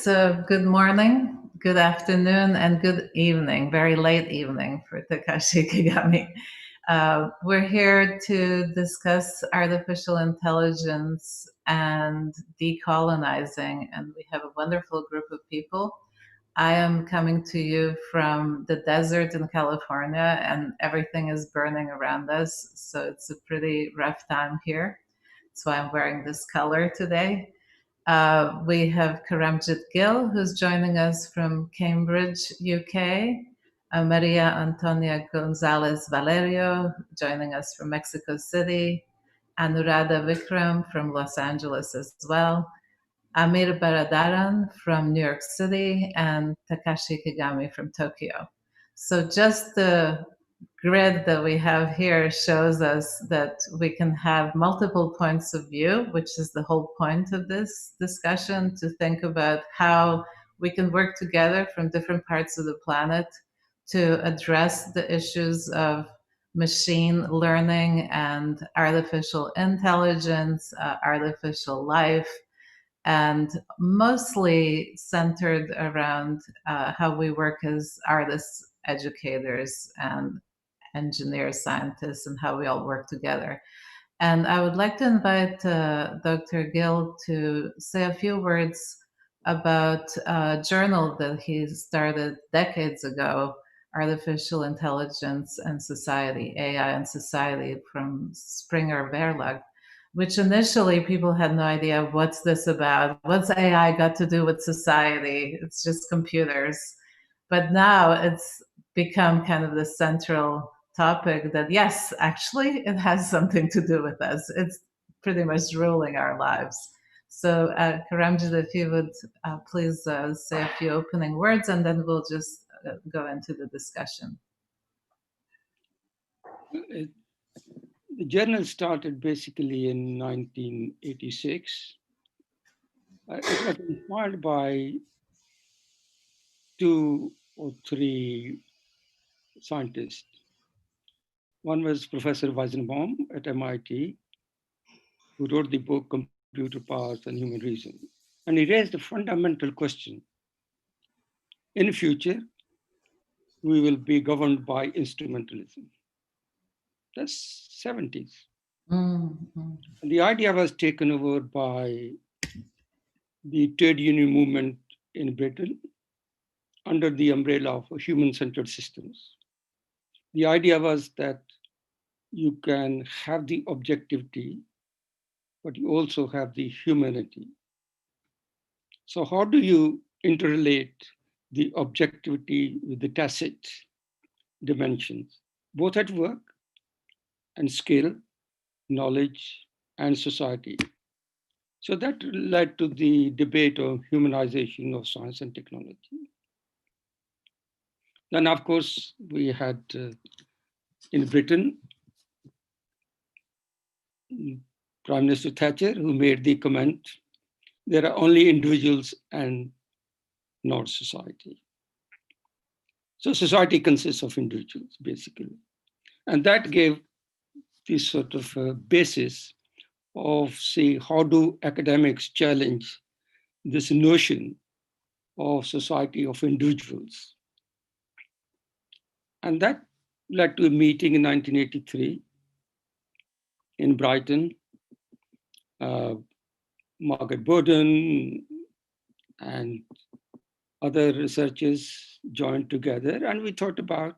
So good morning, good afternoon, and good evening, very late evening for Takashi Ikegami. We're here to discuss artificial intelligence and decolonizing, and we have a wonderful group of people. I am coming to you from the desert in California, and everything is burning around us, so it's a pretty rough time here. That's why I'm wearing this color today. We have Karamjit Gill, who's joining us from Cambridge, UK. María Antonia González Valerio, joining us from Mexico City. Anuradha Vikram from Los Angeles as well. Amir Baradaran from New York City, and Takashi Ikegami from Tokyo. So just the grid that we have here shows us that we can have multiple points of view, which is the whole point of this discussion, to think about how we can work together from different parts of the planet to address the issues of machine learning and artificial intelligence, artificial life, and mostly centered around how we work as artists, educators, and engineers, scientists, and how we all work together. And I would like to invite Dr. Gill to say a few words about a journal that he started decades ago, Artificial Intelligence and Society, AI and Society, from Springer Verlag, which initially people had no idea, what's this about? What's AI got to do with society? It's just computers. But now it's become kind of the central topic that, yes, actually, it has something to do with us. It's pretty much ruling our lives. So, Karamjit, if you would please say a few opening words, and then we'll just go into the discussion. The journal started basically in 1986. It was inspired by 2 or 3 scientists. One was Professor Weizenbaum at MIT, who wrote the book Computer Powers and Human Reason. And he raised a fundamental question. In the future, we will be governed by instrumentalism. That's 70s. Mm-hmm. And the idea was taken over by the trade union movement in Britain under the umbrella of human-centered systems. The idea was that you can have the objectivity, but you also have the humanity. So how do you interrelate the objectivity with the tacit dimensions, both at work and skill, knowledge, and society? So that led to the debate of humanization of science and technology. Then, of course, we had in Britain, Prime Minister Thatcher, who made the comment, there are only individuals and not society. So society consists of individuals, basically. And that gave this sort of basis of, say, how do academics challenge this notion of society of individuals? And that led to a meeting in 1983 in Brighton. Margaret Bowden and other researchers joined together, and we thought about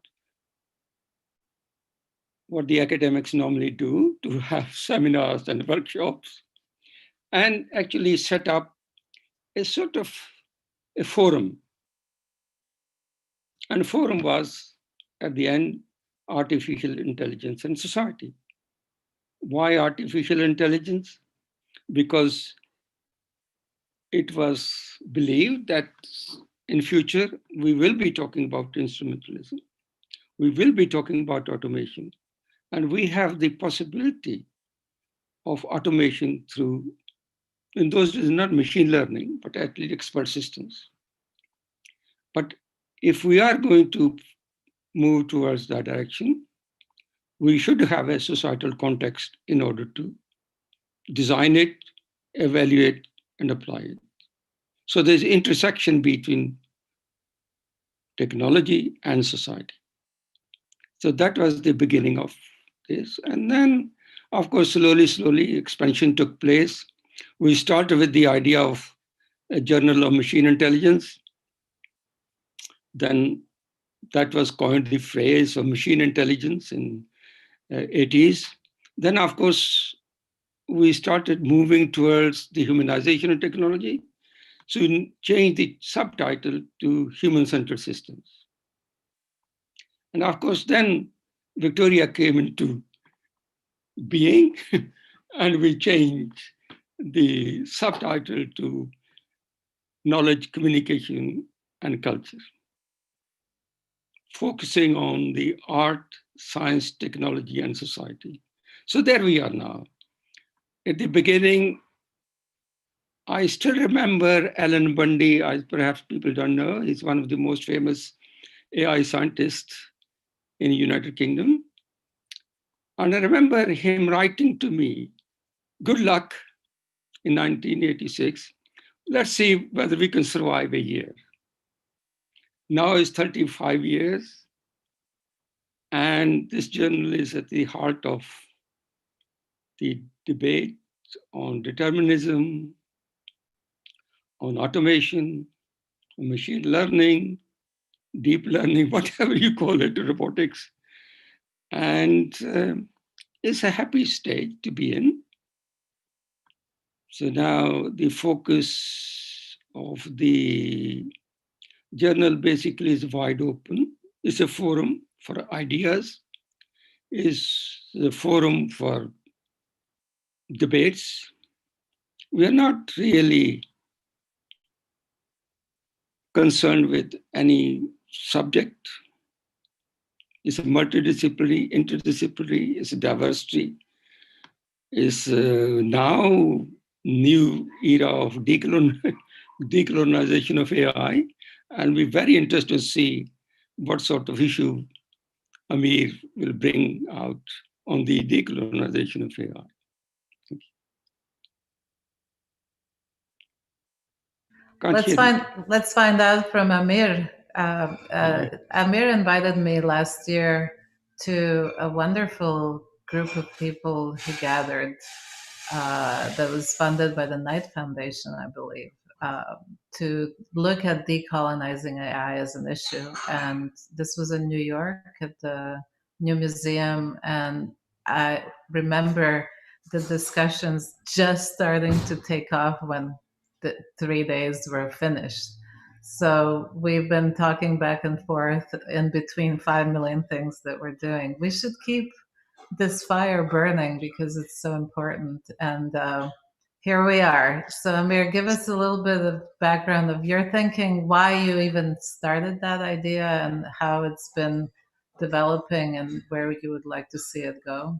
what the academics normally do, to have seminars and workshops, and actually set up a sort of a forum. And the forum was, at the end, artificial intelligence and society. Why artificial intelligence? Because it was believed that in future, we will be talking about instrumentalism. We will be talking about automation. And we have the possibility of automation through, in those days, not machine learning, but at least expert systems. But if we are going to move towards that direction, we should have a societal context in order to design it, evaluate, and apply it. So there's intersection between technology and society. So that was the beginning of this. And then, of course, slowly, expansion took place. We started with the idea of a journal of machine intelligence. Then that was coined the phrase of machine intelligence in 80s. Then, of course, we started moving towards the humanization of technology. So we changed the subtitle to human-centered systems. And of course, then Victoria came into being, and we changed the subtitle to knowledge, communication, and culture, focusing on the art, science, technology, and society. So there we are now. At the beginning, I still remember Alan Bundy, as perhaps people don't know. He's one of the most famous AI scientists in the United Kingdom. And I remember him writing to me, good luck in 1986. Let's see whether we can survive a year. Now it's 35 years, and this journal is at the heart of the debate on determinism, on automation, on machine learning, deep learning, whatever you call it, robotics. And it's a happy state to be in. So now the focus of the journal basically is wide open. It's a forum for ideas, is a forum for debates. We are not really concerned with any subject. It's a multidisciplinary, interdisciplinary, it's a diversity. It's now new era of decolonization of AI. And we're very interested to see what sort of issue Amir will bring out on the decolonization of AI. Let's find out from Amir. Amir invited me last year to a wonderful group of people he gathered that was funded by the Knight Foundation, I believe, to look at decolonizing AI as an issue. And this was in New York at the New Museum. And I remember the discussions just starting to take off when the 3 days were finished. So we've been talking back and forth in between 5 million things that we're doing. We should keep this fire burning because it's so important. And here we are. So Amir, give us a little bit of background of your thinking, why you even started that idea and how it's been developing and where you would like to see it go.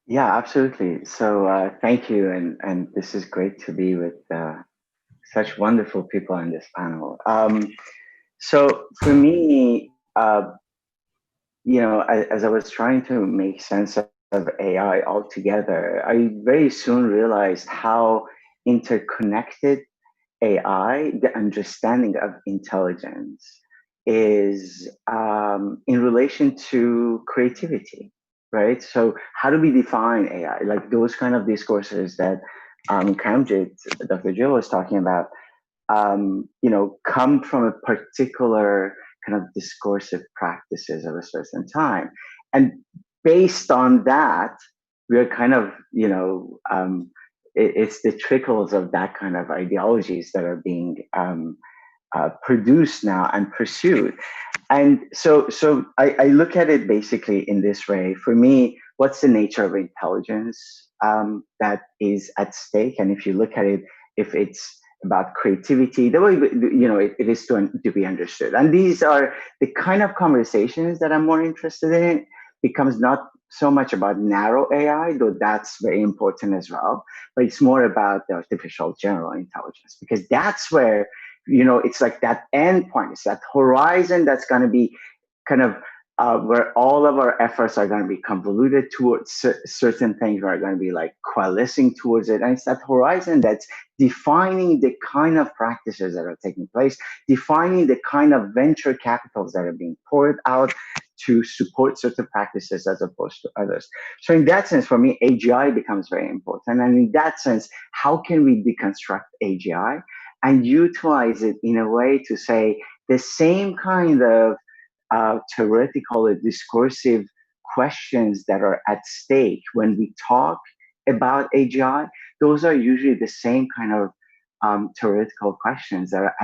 Yeah, absolutely. So thank you. And this is great to be with such wonderful people on this panel. So for me, as I was trying to make sense of AI altogether, I very soon realized how interconnected AI, the understanding of intelligence, is in relation to creativity, right? So how do we define AI? Like those kind of discourses that Karamjit, Dr. Gill was talking about, come from a particular kind of discursive practices of a certain time. And based on that, we're kind of, it's the trickles of that kind of ideologies that are being produced now and pursued. And so I look at it basically in this way. For me, what's the nature of intelligence that is at stake? And if you look at it, if it's about creativity, the way it is to be understood. And these are the kind of conversations that I'm more interested in. It becomes not so much about narrow AI, though that's very important as well, but it's more about the artificial general intelligence, because that's where, it's like that end point, it's that horizon that's going to be kind of where all of our efforts are going to be convoluted towards certain things. We're going to be like coalescing towards it. And it's that horizon that's defining the kind of practices that are taking place, defining the kind of venture capitals that are being poured out to support certain practices as opposed to others. So in that sense, for me, AGI becomes very important. And in that sense, how can we deconstruct AGI and utilize it in a way to say the same kind of theoretical or discursive questions that are at stake when we talk about AGI, those are usually the same kind of theoretical questions that are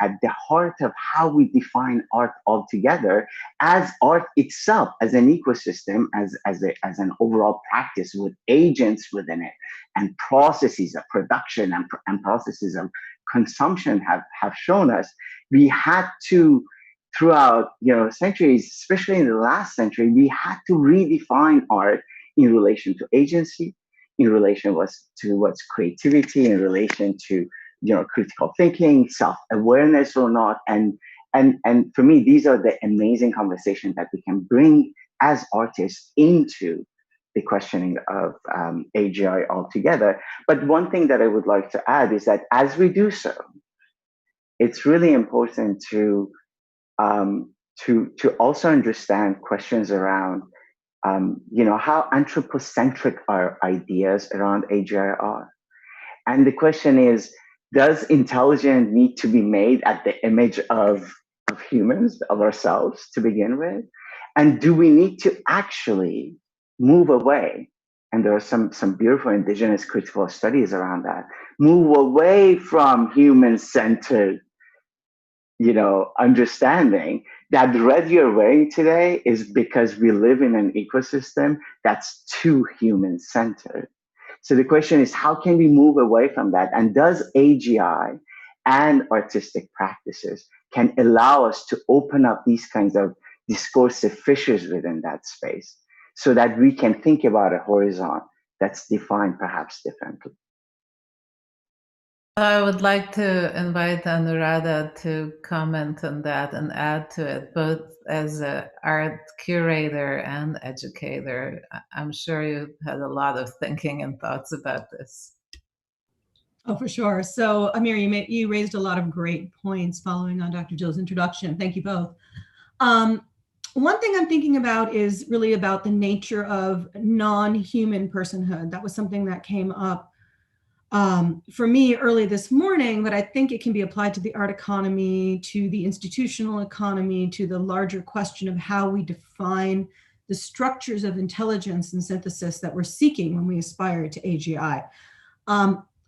at the heart of how we define art altogether, as art itself, as an ecosystem, as an overall practice with agents within it, and processes of production and processes of consumption have shown us. We had to, throughout centuries, especially in the last century, we had to redefine art in relation to agency, in relation to what's creativity, in relation to critical thinking, self-awareness or not. And for me, these are the amazing conversations that we can bring as artists into the questioning of AGI altogether. But one thing that I would like to add is that as we do so, it's really important to also understand questions around how anthropocentric our ideas around AGI are. And the question is, does intelligence need to be made at the image of humans, of ourselves to begin with? And do we need to actually move away? And there are some beautiful indigenous critical studies around that. Move away from human-centered understanding that the red you're wearing today is because we live in an ecosystem that's too human-centered. So the question is, how can we move away from that? And does AGI and artistic practices can allow us to open up these kinds of discursive fissures within that space so that we can think about a horizon that's defined perhaps differently? I would like to invite Anuradha to comment on that and add to it, both as an art curator and educator. I'm sure you've had a lot of thinking and thoughts about this. Oh, for sure. So, Amir, you raised a lot of great points following on Dr. Gill's introduction. Thank you both. One thing I'm thinking about is really about the nature of non-human personhood. That was something that came up for me early this morning, but I think it can be applied to the art economy, to the institutional economy, to the larger question of how we define the structures of intelligence and synthesis that we're seeking when we aspire to AGI.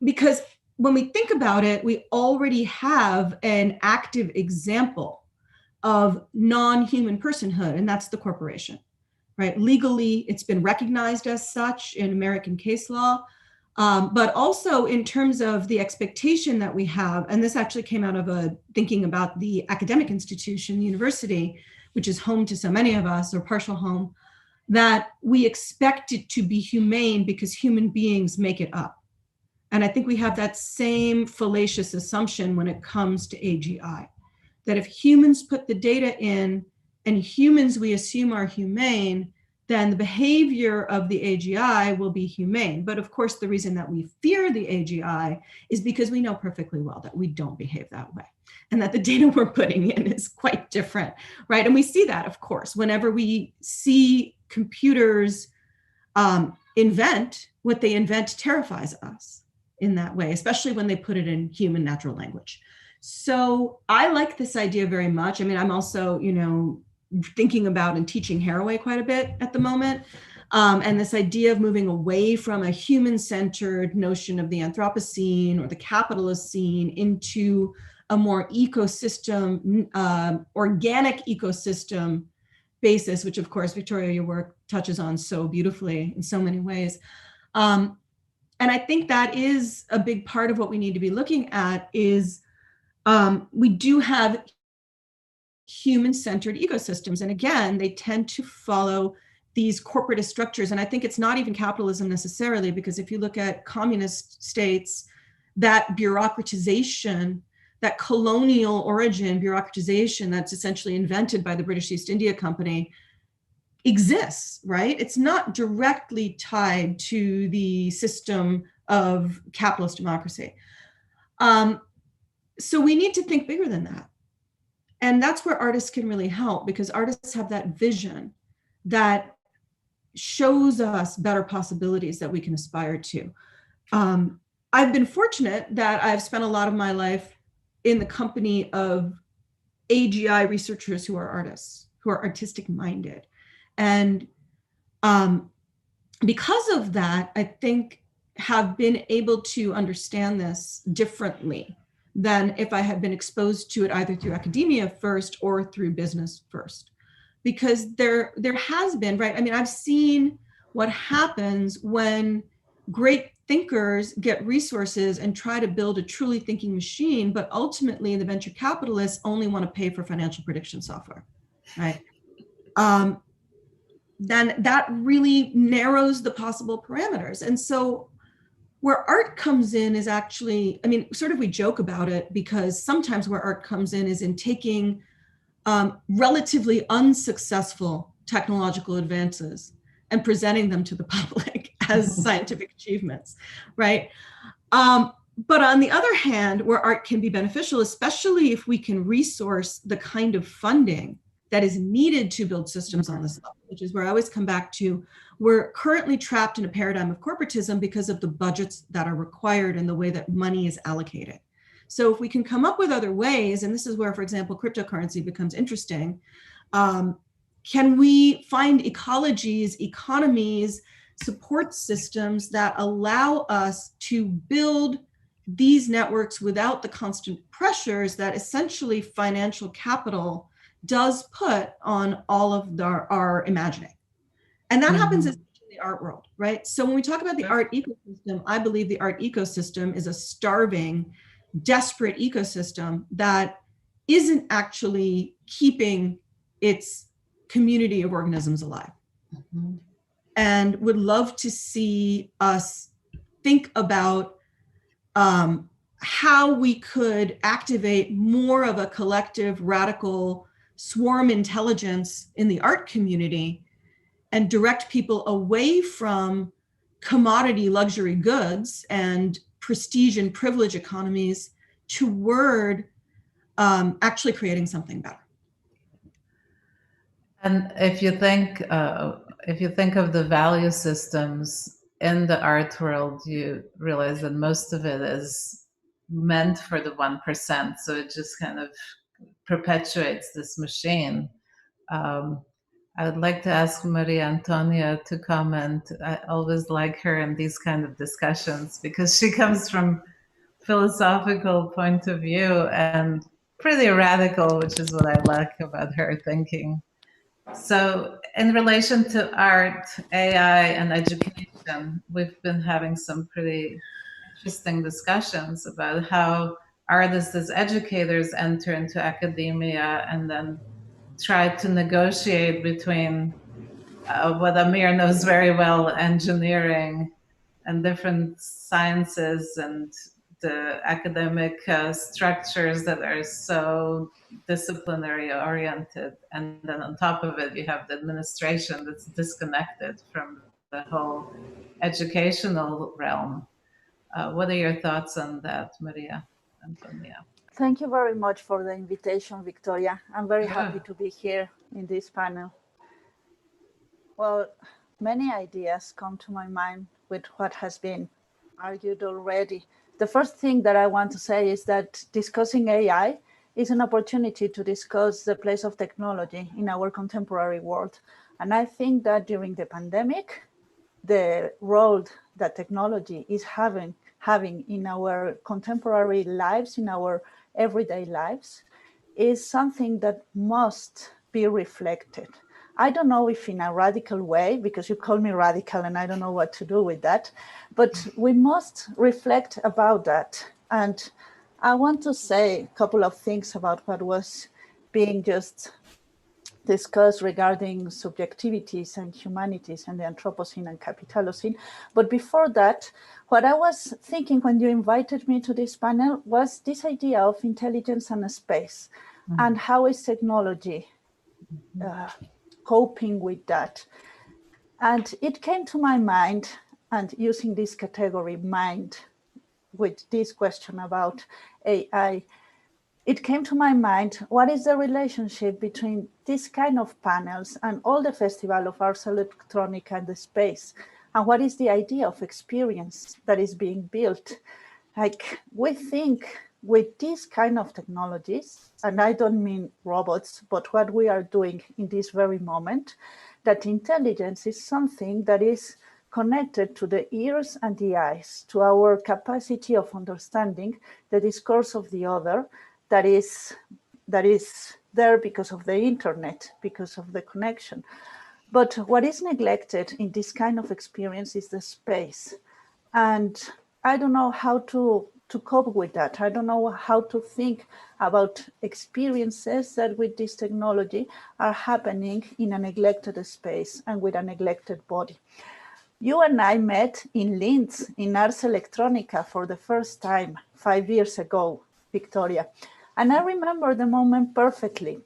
Because when we think about it, we already have an active example of non-human personhood, and that's the corporation, right? Legally, it's been recognized as such in American case law. But also in terms of the expectation that we have, and this actually came out of thinking about the academic institution, the university, which is home to so many of us, or partial home, that we expect it to be humane because human beings make it up. And I think we have that same fallacious assumption when it comes to AGI, that if humans put the data in and humans we assume are humane, then the behavior of the AGI will be humane. But of course, the reason that we fear the AGI is because we know perfectly well that we don't behave that way and that the data we're putting in is quite different, right? And we see that, of course, whenever we see computers invent, what they invent terrifies us in that way, especially when they put it in human natural language. So I like this idea very much. I mean, I'm also, thinking about and teaching Haraway quite a bit at the moment. And this idea of moving away from a human-centered notion of the Anthropocene or the Capitalocene into a more ecosystem, organic ecosystem basis, which of course, Victoria, your work touches on so beautifully in so many ways. And I think that is a big part of what we need to be looking at is we do have human-centered ecosystems. And again, they tend to follow these corporatist structures. And I think it's not even capitalism necessarily, because if you look at communist states, that bureaucratization that colonial origin bureaucratization that's essentially invented by the British East India Company exists, right? It's not directly tied to the system of capitalist democracy. So we need to think bigger than that. And that's where artists can really help, because artists have that vision that shows us better possibilities that we can aspire to. I've been fortunate that I've spent a lot of my life in the company of AGI researchers who are artists, who are artistic minded. And because of that, I think have been able to understand this differently than if I had been exposed to it either through academia first or through business first. Because there has been, right? I mean, I've seen what happens when great thinkers get resources and try to build a truly thinking machine, but ultimately the venture capitalists only want to pay for financial prediction software, right? Then that really narrows the possible parameters. And so where art comes in is actually, I mean, sort of we joke about it, because sometimes where art comes in is in taking relatively unsuccessful technological advances and presenting them to the public as scientific achievements, right? But on the other hand, where art can be beneficial, especially if we can resource the kind of funding that is needed to build systems on this level, which is where I always come back to, we're currently trapped in a paradigm of corporatism because of the budgets that are required and the way that money is allocated. So if we can come up with other ways, and this is where, for example, cryptocurrency becomes interesting, can we find ecologies, economies, support systems that allow us to build these networks without the constant pressures that essentially financial capital does put on all of our imagining. And that happens in the art world, right? So when we talk about the art ecosystem, I believe the art ecosystem is a starving, desperate ecosystem that isn't actually keeping its community of organisms alive. And would love to see us think about how we could activate more of a collective, radical swarm intelligence in the art community and direct people away from commodity luxury goods and prestige and privilege economies toward actually creating something better. And if you think of the value systems in the art world, you realize that most of it is meant for the 1%. So it just kind of perpetuates this machine. I would like to ask María Antonia to comment. I always like her in these kind of discussions because she comes from philosophical point of view and pretty radical, which is what I like about her thinking. So in relation to art, AI, and education, we've been having some pretty interesting discussions about how artists as educators enter into academia and then try to negotiate between what Amir knows very well, engineering and different sciences and the academic structures that are so disciplinary oriented. And then on top of it, you have the administration that's disconnected from the whole educational realm. What are your thoughts on that, María Antonia? Thank you very much for the invitation, Victoria. I'm very happy to be here in this panel. Well, many ideas come to my mind with what has been argued already. The first thing that I want to say is that discussing AI is an opportunity to discuss the place of technology in our contemporary world. And I think that during the pandemic, the role that technology is having in our contemporary lives, in our everyday lives, is something that must be reflected. I don't know if in a radical way, because you call me radical and I don't know what to do with that, but we must reflect about that. And I want to say a couple of things about what was being just discuss regarding subjectivities and humanities and the Anthropocene and Capitalocene. But before that, what I was thinking when you invited me to this panel was this idea of intelligence and space, and how is technology coping with that. And it came to my mind, and using this category, mind, with this question about AI, it came to my mind, what is the relationship between this kind of panels and all the Festival of Arts Electronica and the space? And what is the idea of experience that is being built? Like, we think with these kind of technologies, and I don't mean robots, but what we are doing in this very moment, that intelligence is something that is connected to the ears and the eyes, to our capacity of understanding the discourse of the other, that is there because of the internet, because of the connection. But what is neglected in this kind of experience is the space. And I don't know how to cope with that. I don't know how to think about experiences that with this technology are happening in a neglected space and with a neglected body. You and I met in Linz, in Ars Electronica for the first time 5 years ago, Victoria. And I remember the moment perfectly.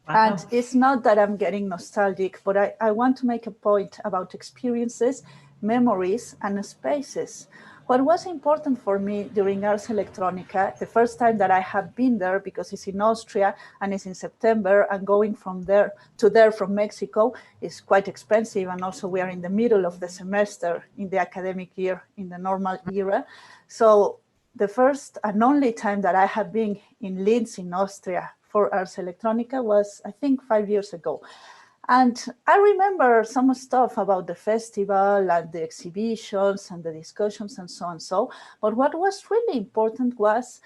Wow. And it's not that I'm getting nostalgic, but I want to make a point about experiences, memories, and spaces. What was important for me during Ars Electronica, the first time that I have been there, because it's in Austria and it's in September, and going from there to there from Mexico is quite expensive. And also we are in the middle of the semester in the academic year, in the normal era. So the first and only time that I have been in Linz in Austria for Ars Electronica was, I think, 5 years ago. And I remember some stuff about the festival and the exhibitions and the discussions and so on. But what was really important was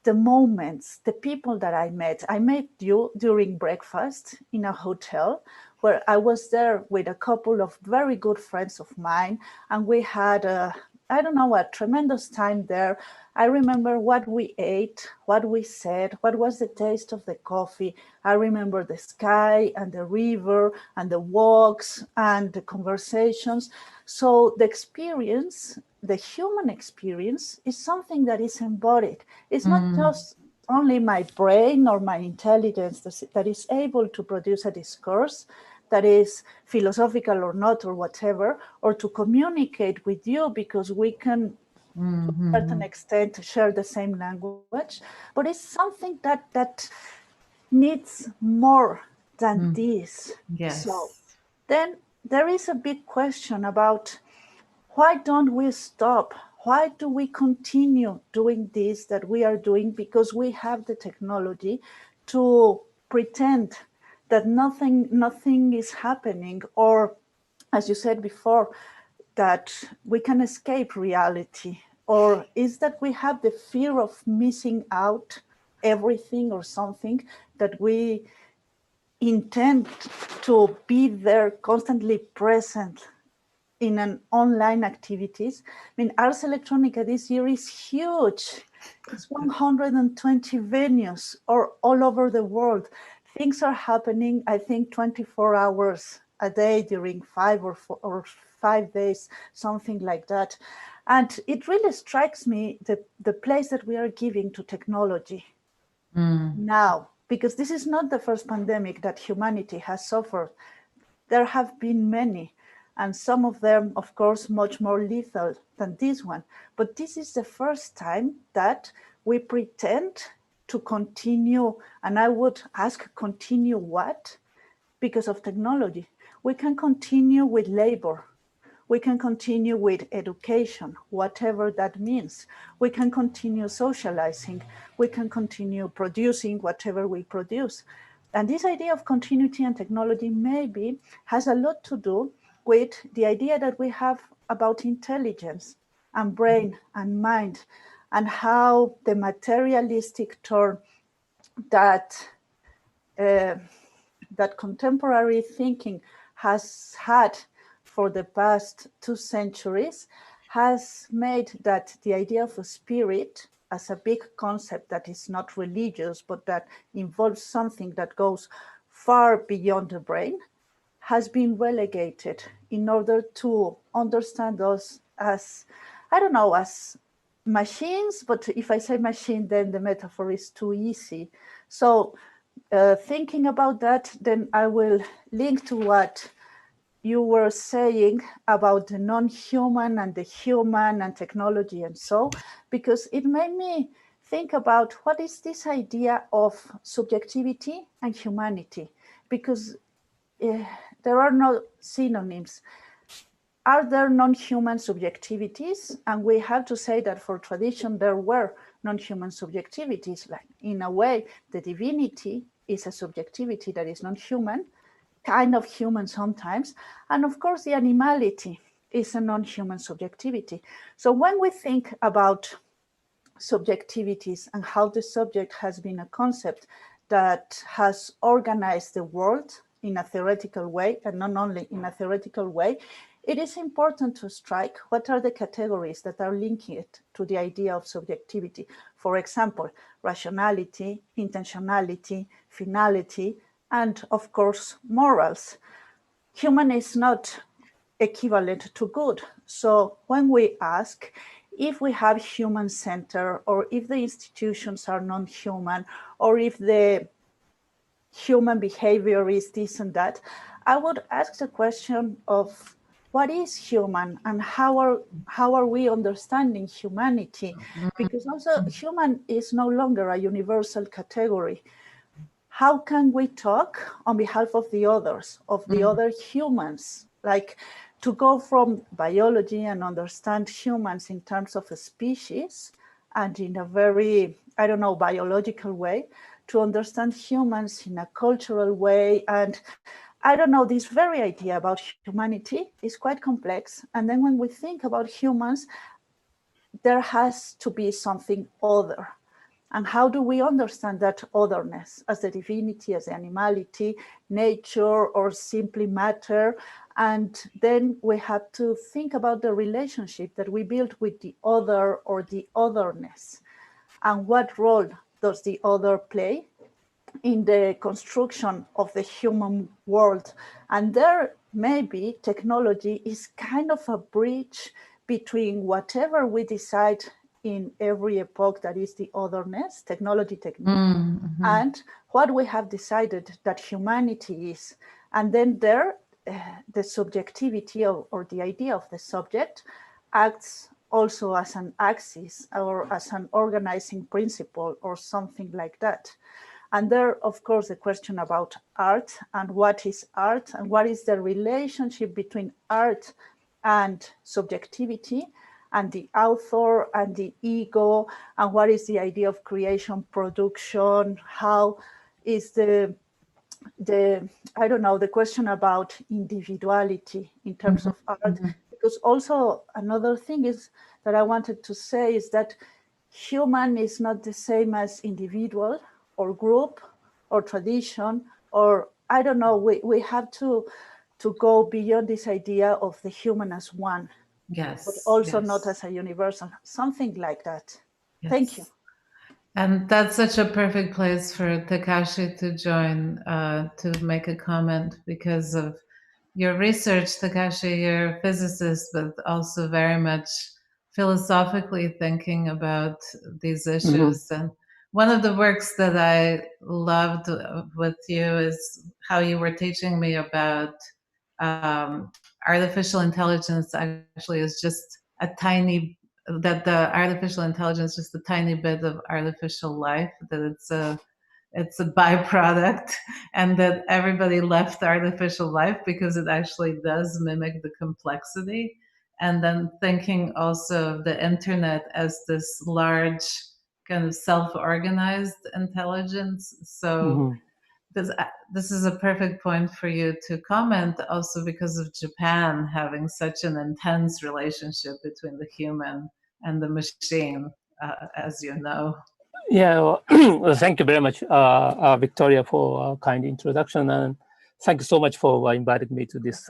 the moments, the people that I met. I met you during breakfast in a hotel where I was there with a couple of very good friends of mine. And we had a tremendous time there. I remember what we ate, what we said, what was the taste of the coffee. I remember the sky and the river and the walks and the conversations. So the experience, the human experience, is something that is embodied. It's not just only my brain or my intelligence that is able to produce a discourse that is philosophical or not or whatever, or to communicate with you because we can, to a certain extent, share the same language, but it's something that needs more than this. Yes. So then there is a big question about why don't we stop? Why do we continue doing this that we are doing? Because we have the technology to pretend that nothing is happening, or as you said before, that we can escape reality, or is that we have the fear of missing out everything or something, that we intend to be there constantly present in an online activities. I mean, Ars Electronica this year is huge. It's 120 venues or all over the world. Things are happening, I think, 24 hours a day during 5 or 5 days, something like that. And it really strikes me the place that we are giving to technology now, because this is not the first pandemic that humanity has suffered. There have been many, and some of them, of course, much more lethal than this one. But this is the first time that we pretend to continue, and I would ask, continue what? Because of technology. We can continue with labor. We can continue with education, whatever that means. We can continue socializing. We can continue producing whatever we produce. And this idea of continuity and technology maybe has a lot to do with the idea that we have about intelligence and brain and mind, and how the materialistic turn that contemporary thinking has had for the past 2 centuries has made that the idea of a spirit as a big concept that is not religious, but that involves something that goes far beyond the brain has been relegated in order to understand us as, I don't know, as machines, but if I say machine, then the metaphor is too easy. So thinking about that, then I will link to what you were saying about the non-human and the human and technology and so, because it made me think about what is this idea of subjectivity and humanity, because there are no synonyms. Are there non-human subjectivities? And we have to say that for tradition, there were non-human subjectivities. Like, in a way, the divinity is a subjectivity that is non-human, kind of human sometimes. And of course, the animality is a non-human subjectivity. So when we think about subjectivities and how the subject has been a concept that has organized the world in a theoretical way, and not only in a theoretical way, it is important to strike what are the categories that are linking it to the idea of subjectivity. For example, rationality, intentionality, finality, and of course, morals. Human is not equivalent to good. So when we ask if we have human center, or if the institutions are non-human, or if the human behavior is this and that, I would ask the question of what is human and how are we understanding humanity? Because also human is no longer a universal category. How can we talk on behalf of the others, of the other humans? Like, to go from biology and understand humans in terms of a species and in a very, I don't know, biological way, to understand humans in a cultural way. And I don't know, this very idea about humanity is quite complex. And then when we think about humans, there has to be something other. And how do we understand that otherness, as the divinity, as the animality, nature, or simply matter? And then we have to think about the relationship that we build with the other or the otherness. And what role does the other play in the construction of the human world? And there maybe technology is kind of a bridge between whatever we decide in every epoch, that is the otherness, technology technique, and what we have decided that humanity is. And then there, the subjectivity or the idea of the subject acts also as an axis or as an organizing principle or something like that. And there, of course, the question about art and what is art and what is the relationship between art and subjectivity and the author and the ego, and what is the idea of creation, production, how is the I don't know, the question about individuality in terms of art. Because also another thing is that I wanted to say is that human is not the same as individual or group or tradition, or I don't know, we have to go beyond this idea of the human as one. Yes. But also yes. not as a universal, something like that. Yes. Thank you. And that's such a perfect place for Takashi to join, to make a comment, because of your research, Takashi. You're a physicist, but also very much philosophically thinking about these issues. And one of the works that I loved with you is how you were teaching me about artificial intelligence actually is just a tiny, that the artificial intelligence is just a tiny bit of artificial life, that it's a byproduct, and that everybody left artificial life because it actually does mimic the complexity. And then thinking also of the internet as this large kind of self-organized intelligence. So this is a perfect point for you to comment, also because of Japan having such an intense relationship between the human and the machine, as you know. Yeah, well, thank you very much, Victoria, for a kind introduction, and thank you so much for inviting me to this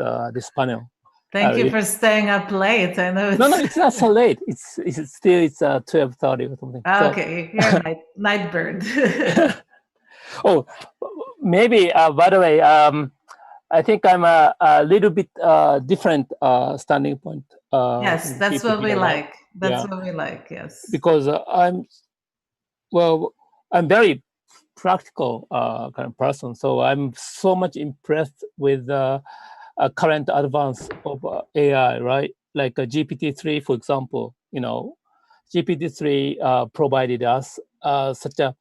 panel. Thank you for staying up late. I know it's not so late. It's still 12:30 or something. Okay, you're NightBird. Oh, maybe, by the way, I think I'm a little bit different standing point. Yes, that's what we like. That's what we like, yes. Because I'm very practical kind of person. So I'm so much impressed with a current advance of AI, right? Like a GPT-3, for example, GPT-3 provided us such a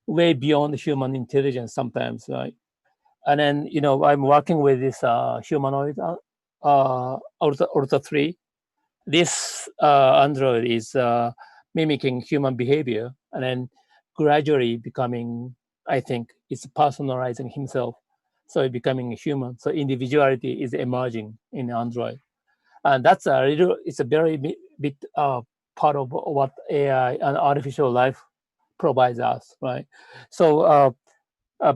way beyond human intelligence sometimes, right? And then, I'm working with this humanoid Ortho 3. This android is mimicking human behavior and then gradually becoming, I think, it's personalizing himself. So it's becoming a human. So individuality is emerging in android. And that's it's a very bit part of what AI and artificial life provides us, right? So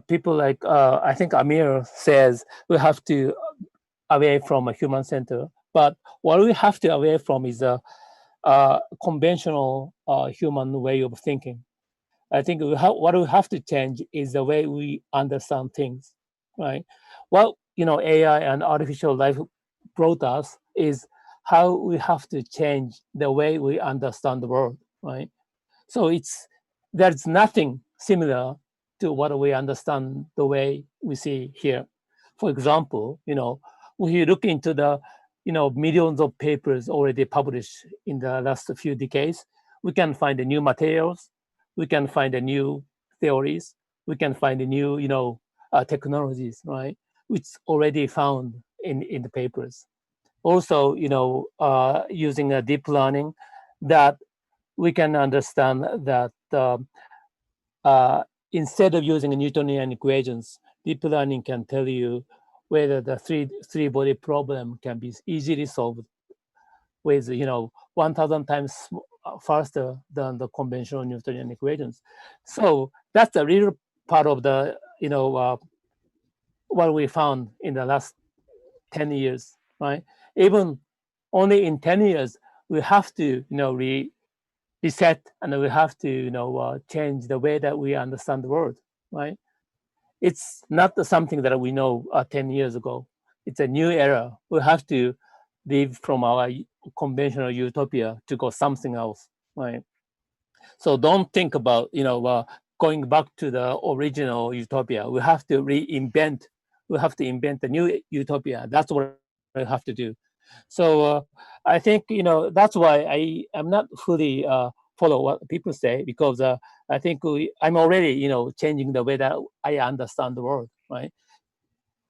people like, I think Amir says we have to away from a human center, but what we have to away from is a conventional human way of thinking. I think what we have to change is the way we understand things, right? What AI and artificial life brought us is how we have to change the way we understand the world, right? So there's nothing similar to what we understand the way we see here. For example, when you look into the millions of papers already published in the last few decades, we can find the new materials, we can find the new theories, we can find the new technologies, right, which already found in the papers. Also, using a deep learning, that we can understand that instead of using Newtonian equations, deep learning can tell you whether the three body problem can be easily solved with 1,000 times faster than the conventional Newtonian equations. So that's a real part of the what we found in the last 10 years, right? Even only in 10 years, we have to reset, and we have to change the way that we understand the world, right? It's not something that we know 10 years ago. It's a new era. We have to leave from our conventional utopia to go something else, right? So don't think about going back to the original utopia. We have to reinvent. We have to invent a new utopia. That's what we have to do. So I think that's why I'm not fully follow what people say, because I think I'm already changing the way that I understand the world, right?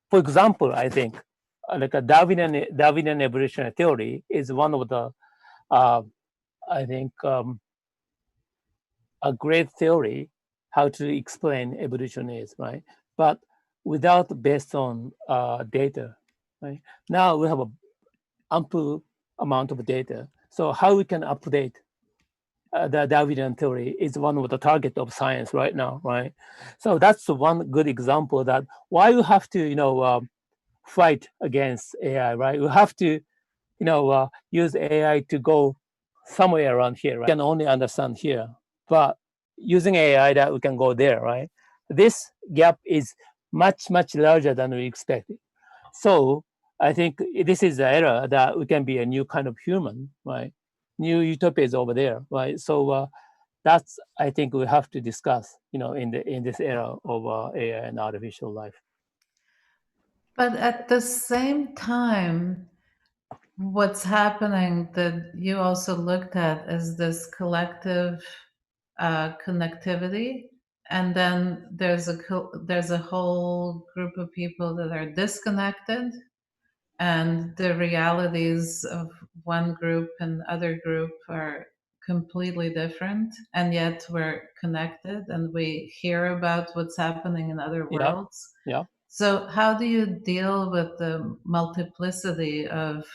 For example, I think like a Darwinian evolutionary theory is one of the I think a great theory how to explain evolution is, right? But without based on data, right? Now we have a ample amount of data. So how we can update the Darwinian theory is one of the target of science right now, right? So that's one good example that why you have to, fight against AI, right? You have to, use AI to go somewhere around here, right? We can only understand here, but using AI that we can go there, right? This gap is much, much larger than we expected. So I think this is the era that we can be a new kind of human, right? New utopia is over there, right? So that's, I think, we have to discuss, in this era of AI and artificial life. But at the same time, what's happening that you also looked at is this collective connectivity, and then there's a whole group of people that are disconnected, and the realities of one group and other group are completely different, and yet we're connected and we hear about what's happening in other worlds. Yeah. So how do you deal with the multiplicity of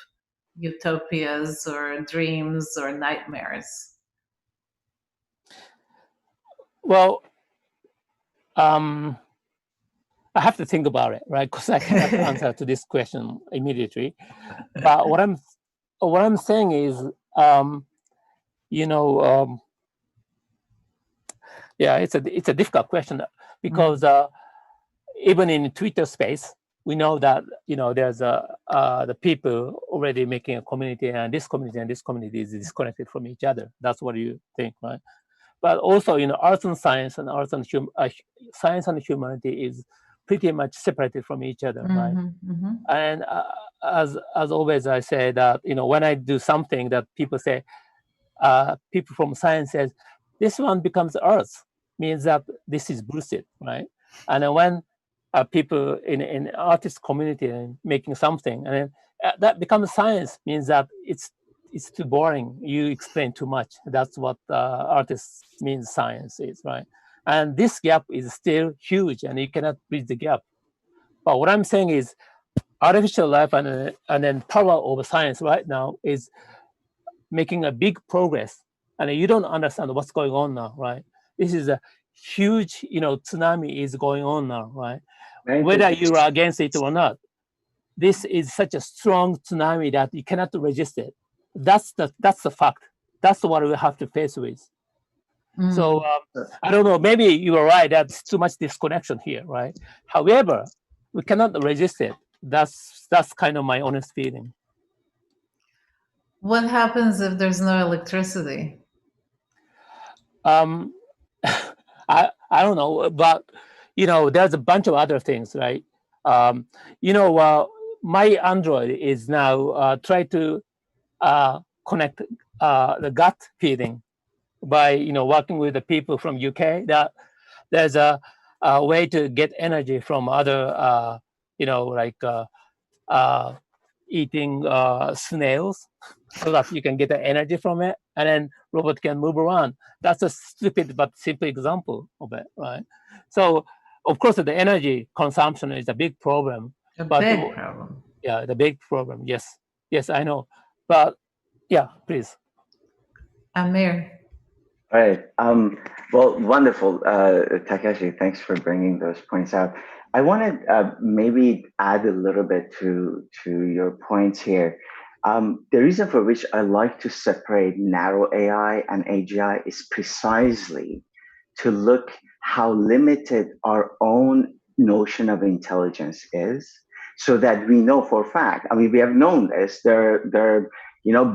utopias or dreams or nightmares? Well, I have to think about it, right? Because I cannot answer to this question immediately. But what I'm saying is, yeah, it's a difficult question, because even in Twitter space, we know that there's the people already making a community, and this community is disconnected from each other. That's what you think, right? But also, arts and science and science and humanity is pretty much separated from each other, right? And as always, I say that when I do something that people say, people from science says, this one becomes earth, means that this is bullshit, right? And then when people in artist community and making something, and then that becomes science, means that it's too boring. You explain too much. That's what artists means science is, right? And this gap is still huge, and you cannot bridge the gap. But what I'm saying is, artificial life and then power over science right now is making a big progress, and you don't understand what's going on now, right? This is a huge, tsunami is going on now, right? Whether you are against it or not, this is such a strong tsunami that you cannot resist it. That's the fact. That's what we have to face with. So I don't know. Maybe you are right. That's too much disconnection here, right? However, we cannot resist it. That's kind of my honest feeling. What happens if there's no electricity? I don't know, but there's a bunch of other things, right? My Android is now try to connect the gut feeling by working with the people from UK. That there's a way to get energy from other like eating snails, so that you can get the energy from it, and then robot can move around. That's a stupid but simple example of it, right? So of course the energy consumption is a big problem. Big problem. Yeah, the big problem. Yes, I know. But yeah, please. Amir. All right. Well, wonderful, Takashi. Thanks for bringing those points out. I want to maybe add a little bit to your points here. The reason for which I like to separate narrow AI and AGI is precisely to look how limited our own notion of intelligence is, so that we know for a fact. I mean, we have known this. There are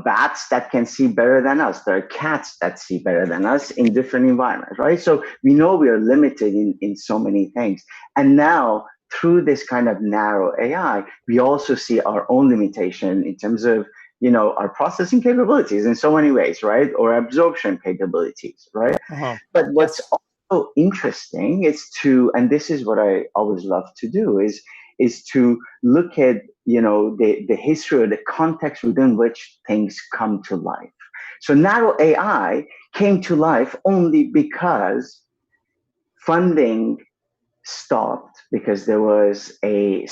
bats that can see better than us. There are cats that see better than us in different environments, right? So we know we are limited in so many things. And now, through this kind of narrow AI, we also see our own limitation in terms of, our processing capabilities in so many ways, right? Or absorption capabilities, right? But what's also interesting is and this is what I always love to do, is to look at, the history or the context within which things come to life. So narrow AI came to life only because funding stopped, because there was a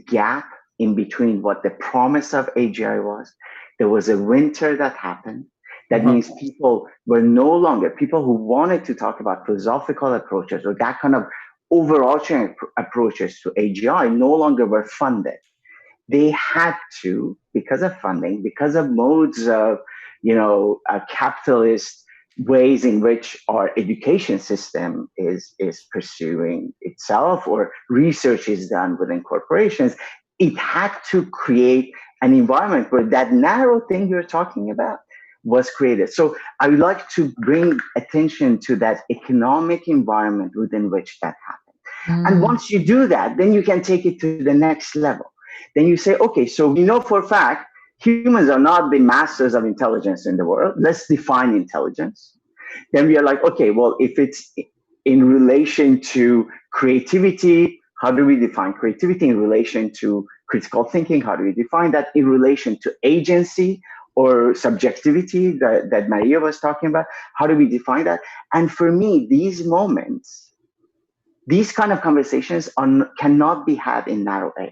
gap in between what the promise of AGI was. There was a winter that happened. That means people were no longer, people who wanted to talk about philosophical approaches or that kind of overarching approaches to AGI no longer were funded. They had to, because of funding, because of modes of, capitalist ways in which our education system is pursuing itself, or research is done within corporations, it had to create an environment where that narrow thing you're talking about was created. So I would like to bring attention to that economic environment within which that happened. And once you do that, then you can take it to the next level. Then you say, okay, so we know for a fact humans are not the masters of intelligence in the world. Let's define intelligence. Then we are like, okay, well, if it's in relation to creativity, how do we define creativity? In relation to critical thinking, how do we define that? In relation to agency or subjectivity that María was talking about, how do we define that? And for me, these moments, these kind of conversations cannot be had in narrow AI,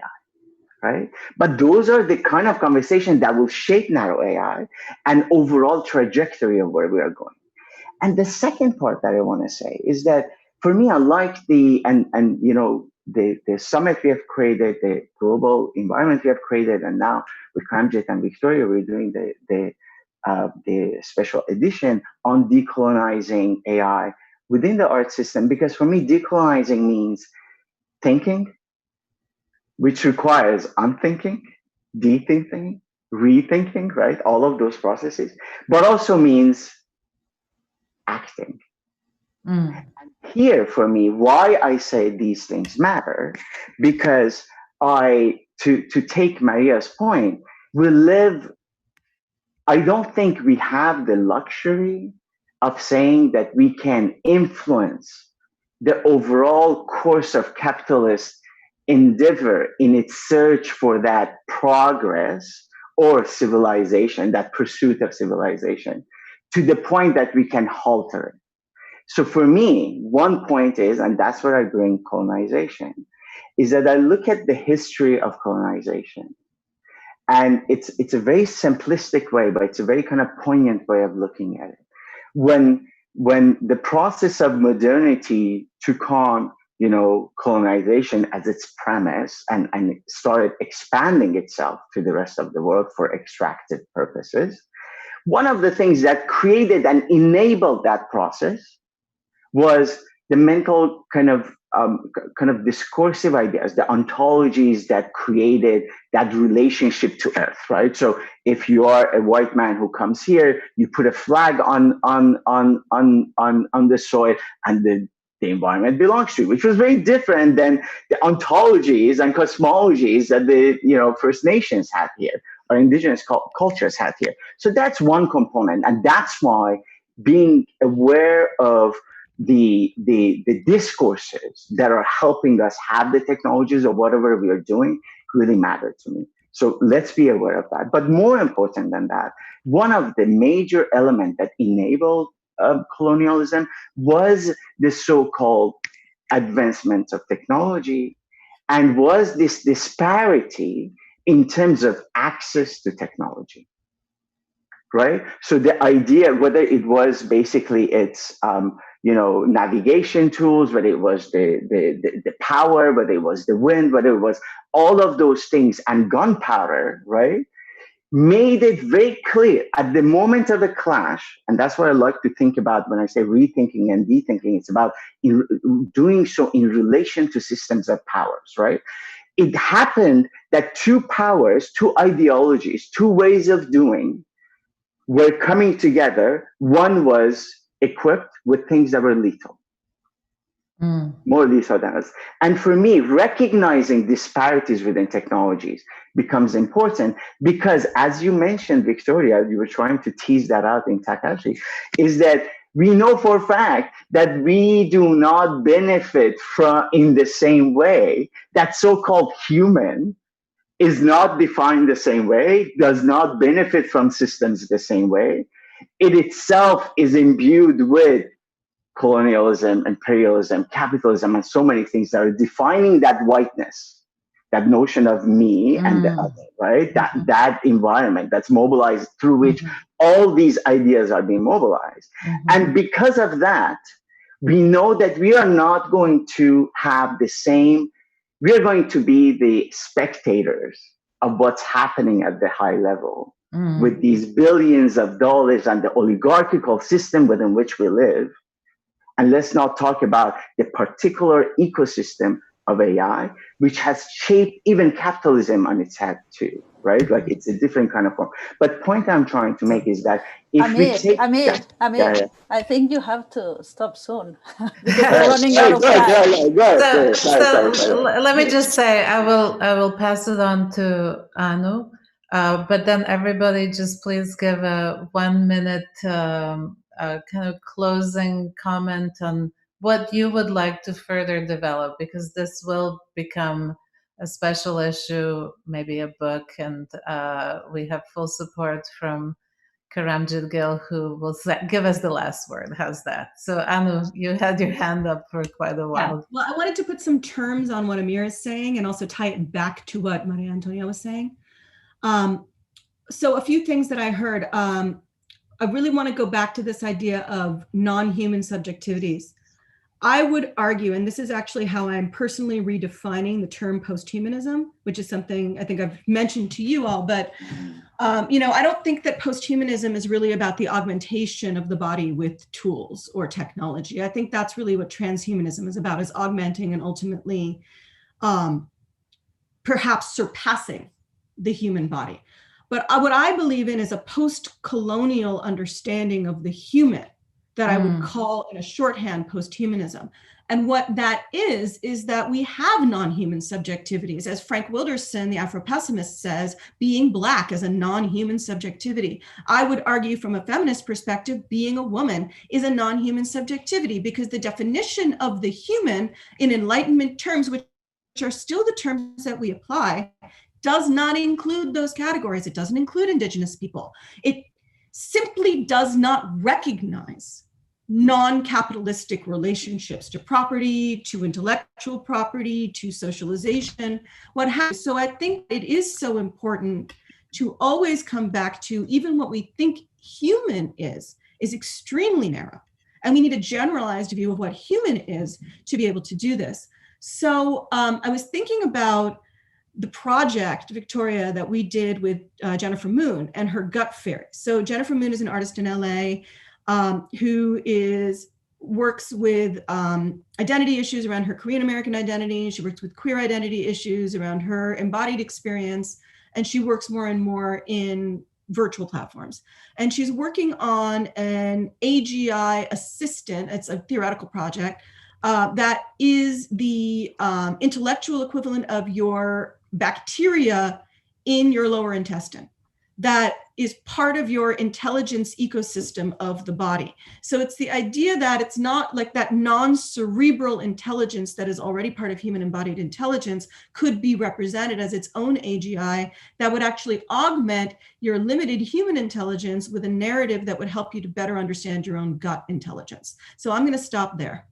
right? But those are the kind of conversations that will shape narrow AI and overall trajectory of where we are going. And the second part that I want to say is that for me, I like the summit we have created, the global environment we have created, and now with Karamjit and Victoria, we're doing the special edition on decolonizing AI within the art system. Because for me, decolonizing means thinking, which requires unthinking, dethinking, rethinking, right? All of those processes, but also means acting. Here, for me, why I say these things matter, because to take Maria's point, I don't think we have the luxury of saying that we can influence the overall course of capitalist endeavor in its search for that progress or civilization, that pursuit of civilization, to the point that we can halter it. So for me, one point is, and that's where I bring colonization, is that I look at the history of colonization. And it's a very simplistic way, but it's a very kind of poignant way of looking at it. When the process of modernity took on, colonization as its premise and started expanding itself to the rest of the world for extractive purposes, one of the things that created and enabled that process was the mental kind of discursive ideas, the ontologies that created that relationship to Earth, right? So if you are a white man who comes here, you put a flag on the soil, and the environment belongs to you, which was very different than the ontologies and cosmologies that the First Nations had here, or indigenous cultures had here. So that's one component, and that's why being aware of the discourses that are helping us have the technologies or whatever we are doing really matter to me. So let's be aware of that. But more important than that, one of the major elements that enabled colonialism was the so-called advancement of technology, and was this disparity in terms of access to technology. Right? So the idea, whether it was basically its navigation tools, whether it was the power, whether it was the wind, whether it was all of those things, and gunpowder, right, made it very clear at the moment of the clash. And that's what I like to think about when I say rethinking and dethinking. It's about doing so in relation to systems of powers, right? It happened that two powers, two ideologies, two ways of doing were coming together. One was equipped with things that were lethal, more lethal than us. And for me, recognizing disparities within technologies becomes important, because as you mentioned, Victoria, you were trying to tease that out in Takashi, is that we know for a fact that we do not benefit from in the same way. That so-called human is not defined the same way, does not benefit from systems the same way. It itself is imbued with colonialism, imperialism, capitalism, and so many things that are defining that whiteness, that notion of me and the other, right? That environment that's mobilized, through which all these ideas are being mobilized. And because of that, we know that we are not going to have the same, we are going to be the spectators of what's happening at the high level with these billions of dollars and the oligarchical system within which we live. And let's not talk about the particular ecosystem of AI, which has shaped even capitalism on its head too, right? Like it's a different kind of form. But point I'm trying to make is that if Amir, we take... Amir, I think you have to stop soon because we're running out of time. So let me just say, I will pass it on to Anu, but then everybody just please give a 1 minute kind of closing comment on what you would like to further develop, because this will become a special issue, maybe a book, and we have full support from Karamjit Gill, who will give us the last word. How's that? So Anu, you had your hand up for quite a while. Yeah. Well, I wanted to put some terms on what Amir is saying and also tie it back to what María Antonia was saying. So a few things that I heard. I really want to go back to this idea of non-human subjectivities. I would argue, and this is actually how I'm personally redefining the term posthumanism, which is something I think I've mentioned to you all, but I don't think that posthumanism is really about the augmentation of the body with tools or technology. I think that's really what transhumanism is about, is augmenting and ultimately perhaps surpassing the human body. But what I believe in is a post-colonial understanding of the human that I would call in a shorthand posthumanism. And what that is that we have non-human subjectivities. As Frank Wilderson, the Afro-pessimist, says, being Black is a non-human subjectivity. I would argue from a feminist perspective, being a woman is a non-human subjectivity, because the definition of the human in Enlightenment terms, which are still the terms that we apply, does not include those categories. It doesn't include Indigenous people. It simply does not recognize non-capitalistic relationships to property, to intellectual property, to socialization, what have you. So I think it is so important to always come back to even what we think human is extremely narrow. And we need a generalized view of what human is to be able to do this. So I was thinking about the project, Victoria, that we did with Jennifer Moon and her gut fairy. So Jennifer Moon is an artist in LA who works with identity issues around her Korean American identity. She works with queer identity issues around her embodied experience. And she works more and more in virtual platforms. And she's working on an AGI assistant. It's a theoretical project that is the intellectual equivalent of your bacteria in your lower intestine. That is part of your intelligence ecosystem of the body. So it's the idea that it's not like that non-cerebral intelligence that is already part of human embodied intelligence could be represented as its own AGI that would actually augment your limited human intelligence with a narrative that would help you to better understand your own gut intelligence. So I'm going to stop there.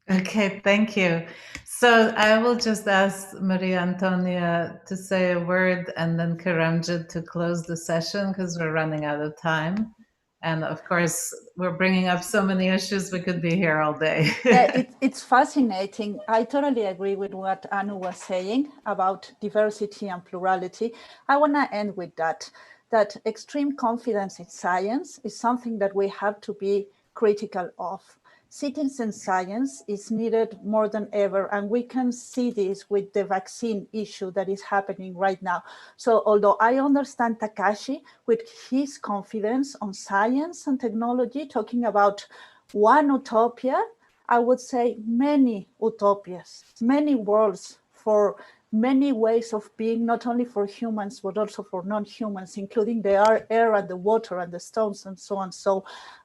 Okay, thank you. So I will just ask María Antonia to say a word and then Karamjit to close the session because we're running out of time. And of course, we're bringing up so many issues, we could be here all day. Yeah, it's fascinating. I totally agree with what Anu was saying about diversity and plurality. I want to end with that extreme confidence in science is something that we have to be critical of. Citizen science is needed more than ever, and we can see this with the vaccine issue that is happening right now. So although I understand Takashi with his confidence on science and technology, talking about one utopia, I would say many utopias, many worlds for many ways of being, not only for humans, but also for non-humans, including the air and the water and the stones and so on.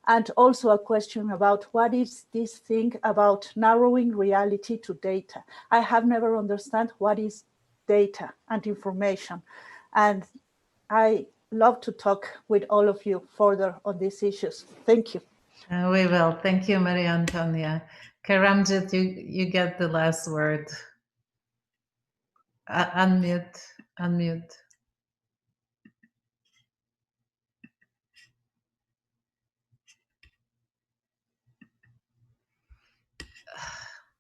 And also a question about what is this thing about narrowing reality to data. I have never understood what is data and information. And I love to talk with all of you further on these issues. Thank you. We will. Thank you, María Antonia. Karamjit, you get the last word. Unmute.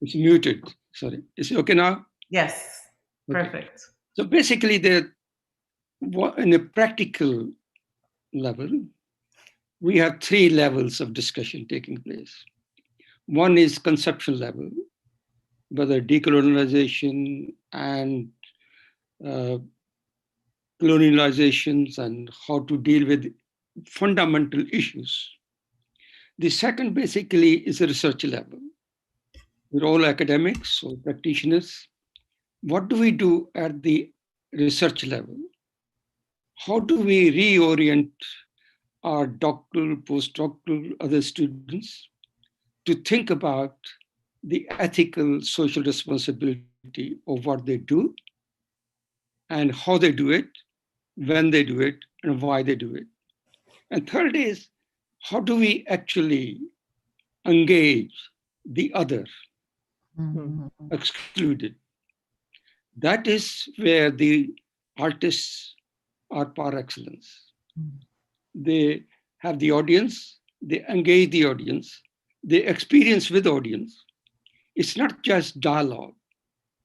It's muted. Sorry. Is it okay now? Yes. Perfect. Okay. So basically, in a practical level, we have three levels of discussion taking place. One is conceptual level, whether decolonization and colonializations and how to deal with fundamental issues. The second basically is a research level. We're all academics or practitioners. What do we do at the research level? How do we reorient our doctoral, postdoctoral, other students to think about the ethical, social responsibility of what they do and how they do it, when they do it, and why they do it? And third is, how do we actually engage the other, excluded? That is where the artists are par excellence. They have the audience, they engage the audience, they experience with audience. It's not just dialogue,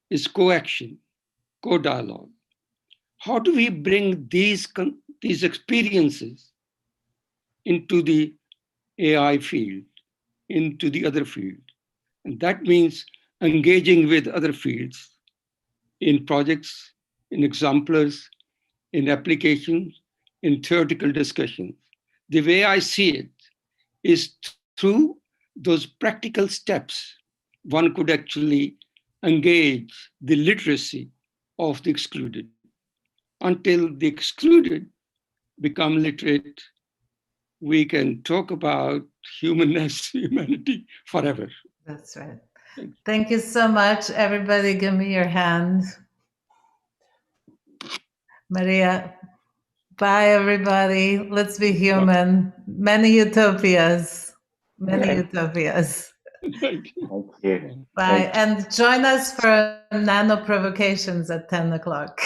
it's co-action, co-dialogue. How do we bring these experiences into the AI field, into the other field? And that means engaging with other fields in projects, in exemplars, in applications, in theoretical discussions. The way I see it is through those practical steps, one could actually engage the literacy of the excluded. Until the excluded become literate, we can talk about humanness, humanity forever. That's right. Thanks. Thank you so much. Everybody give me your hand. María. Bye, everybody. Let's be human. Many utopias. Many Okay. utopias. Thank you. Thank you. Bye. Thank you. And join us for nano provocations at 10 o'clock.